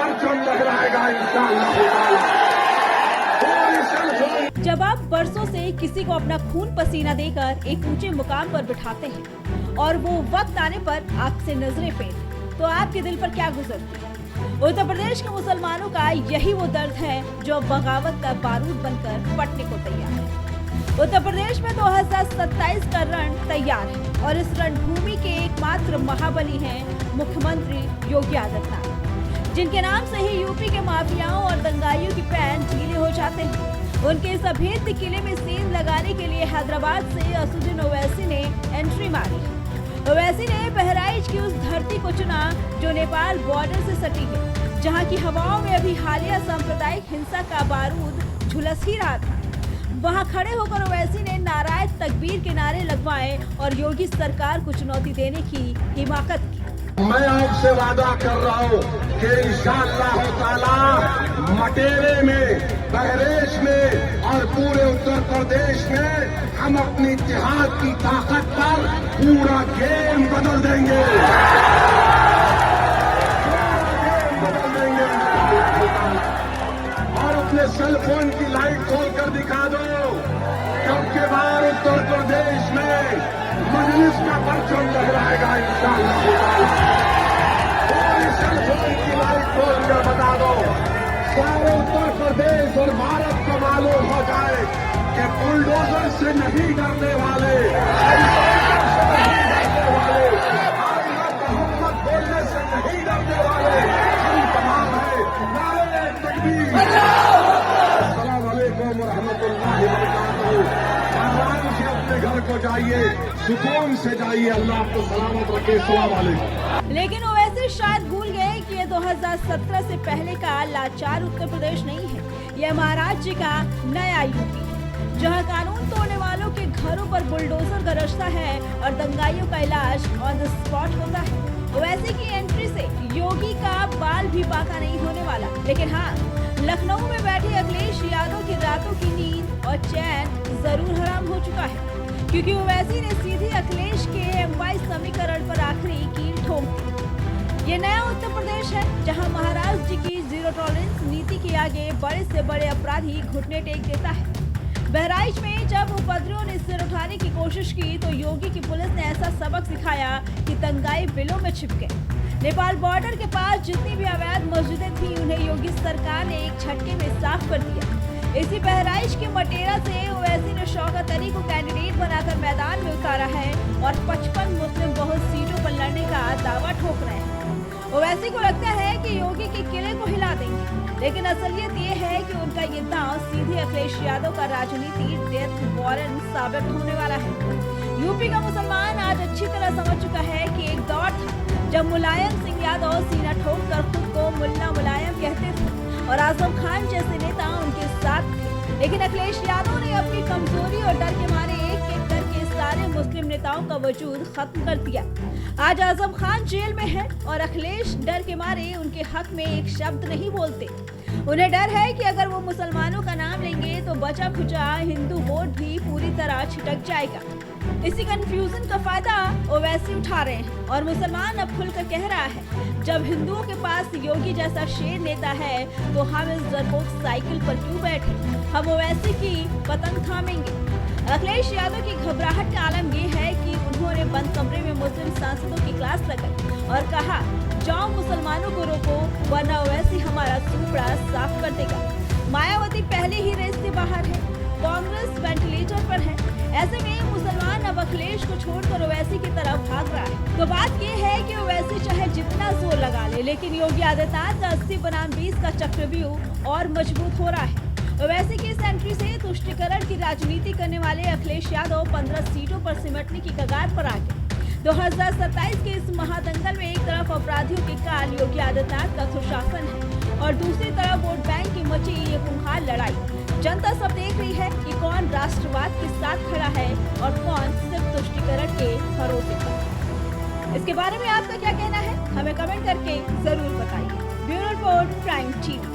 परचम लहराएगा इंशाअल्लाह। जब आप बरसों से किसी को अपना खून पसीना देकर एक ऊंचे मुकाम पर बिठाते हैं और वो वक्त आने पर आपसे नजरें फेरते, तो आपके दिल पर क्या गुजरती है? उत्तर प्रदेश के मुसलमानों का यही वो दर्द है जो बगावत का बारूद बनकर फटने को तैयार है। उत्तर प्रदेश में 2027 का रण तैयार है और इस रणभूमि के एकमात्र महाबली हैं मुख्यमंत्री योगी आदित्यनाथ, जिनके नाम से ही यूपी के माफियाओं और दंगाइयों की पैर ढीले हो जाते हैं। उनके इस अभेद्य किले में सीन लगाने के लिए हैदराबाद से असुद्दीन ओवैसी ने एंट्री मारी। ओवैसी ने बहराइच की उस धरती को चुना जो नेपाल बॉर्डर से सटी है, जहां की हवाओं में अभी हालिया सांप्रदायिक हिंसा का बारूद झुलस ही रहा था। वहां खड़े होकर ओवैसी ने नारायण तकबीर के नारे लगवाए और योगी सरकार को चुनौती देने की हिमाकत की। मैं आपसे वादा कर रहा हूँ कि इंशाअल्लाह ताला मटेरे में, बहरेच में और पूरे उत्तर प्रदेश में हम अपनी इत्तेहाद की ताकत पर पूरा गेम बदल देंगे। और अपने सेल फोन की लाइट खोल कर दिखा दो, कब के बाद उत्तर प्रदेश में मजलिस का परचम लहराएगा इंशाअल्लाह। सेल फोन की लाइट खोल कर बता दो, सारे उत्तर प्रदेश और भारत को मालूम हो जाए कि बुलडोजर से नहीं डरने वाले, मोहम्मद बोलने से नहीं डरने वाले हम तमाम हैं। नारे तकबीर। अस्सलाम वालेकुम व रहमतुल्लाहि व बरकातहू। आराम से अपने घर को जाइए, सुकून से जाइए, अल्लाह आपको सलामत रखे। अस्सलाम वालेकुम। लेकिन ओवैसी शायद भूल गए कि ये 2017 से पहले का लाचार उत्तर प्रदेश नहीं है, यह महाराष्ट्र का नया यूपी है, जहां कानून तोड़ने वालों के घरों पर बुलडोजर गरजता है और दंगाइयों का इलाज ऑन द स्पॉट होता है। ओवैसी की एंट्री से योगी का बाल भी बाका नहीं होने वाला, लेकिन हाँ, लखनऊ में बैठे अखिलेश यादव की रातों की नींद और चैन जरूर हराम हो चुका है, क्योंकि ओवैसी ने सीधे अखिलेश के एमवाई समीकरण पर आखिरी कील ठोक दी। ये नया उत्तर प्रदेश है जहां महाराष्ट्र जी की जीरो टॉलरेंस नीति के आगे बड़े से बड़े अपराधी घुटने टेक देता है। बहराइच में जब उपद्रवियों ने सिर उठाने की कोशिश की तो योगी की पुलिस ने ऐसा सबक सिखाया कि दंगाई बिलों में छिप गए। नेपाल बॉर्डर के पास जितनी भी अवैध मस्जिदें थी उन्हें योगी सरकार ने एक झटके में साफ कर दिया। इसी बहराइच के मटेरा से ओवैसी ने शौकत अली को कैंडिडेट बनाकर मैदान में उतारा है और 55 मुस्लिम बहुल सीटों पर लड़ने का दावा ठोक रहे हैं। ओवैसी को लगता है कि योगी के किले को हिला देंगे, लेकिन असलियत ये है कि उनका ये दांव सीधे अखिलेश यादव का राजनीति डेथ वारंट साबित होने वाला है। यूपी का मुसलमान आज अच्छी तरह समझ चुका है कि एक दौर था जब मुलायम सिंह यादव सीना ठोक कर खुद को मुल्ला मुलायम कहते थे और आजम खान जैसे नेता उनके साथ थे, लेकिन अखिलेश यादव ने अपनी कमजोरी और डर के मारे एक एक करके सारे मुस्लिम नेताओं का वजूद खत्म कर दिया। आज आजम खान जेल में है और अखिलेश डर के मारे उनके हक में एक शब्द नहीं बोलते। उन्हें डर है कि अगर वो मुसलमानों का नाम लेंगे तो बचा खुचा हिंदू वोट भी पूरी तरह छिटक जाएगा। इसी कंफ्यूजन का फायदा ओवैसी उठा रहे हैं और मुसलमान अब खुलकर कह रहा है, जब हिंदुओं के पास योगी जैसा शेर नेता है तो हम इस डरपोक साइकिल पर क्यों बैठे, हम ओवैसी की पतंग थामेंगे। अखिलेश यादव की घबराहट का आलम ये है कि उन्होंने बंद कमरे में मुस्लिम सांसदों की क्लास लगाई और कहा, जाओ मुसलमानों को रोको वरना ओवैसी हमारा सूपड़ा साफ कर देगा। मायावती पहले ही रेस से बाहर है, कांग्रेस वेंटिलेटर पर है, ऐसे में मुसलमान अब अखिलेश को छोड़कर ओवैसी की तरफ भाग रहा है। तो बात ये है कि ओवैसी चाहे जितना जोर लगा ले, लेकिन योगी आदित्यनाथ का 80 बनाम 20 का चक्रव्यूह और मजबूत हो रहा है। ओवैसी की इस एंट्री से तुष्टीकरण की राजनीति करने वाले अखिलेश यादव 15 सीटों पर सिमटने की कगार पर आ गए। 2027 के इस महादंगल में एक तरफ अपराधियों के काल योगी आदित्यनाथ का सुशासन है और दूसरी तरफ वोट बैंक की मची ये खूंखार लड़ाई। जनता सब देख रही है कि कौन राष्ट्रवाद के साथ खड़ा है और कौन सिर्फ तुष्टीकरण के भरोसे पर। इसके बारे में आपका क्या कहना है, हमें कमेंट करके जरूर बताइए। Bureau report, prime TV.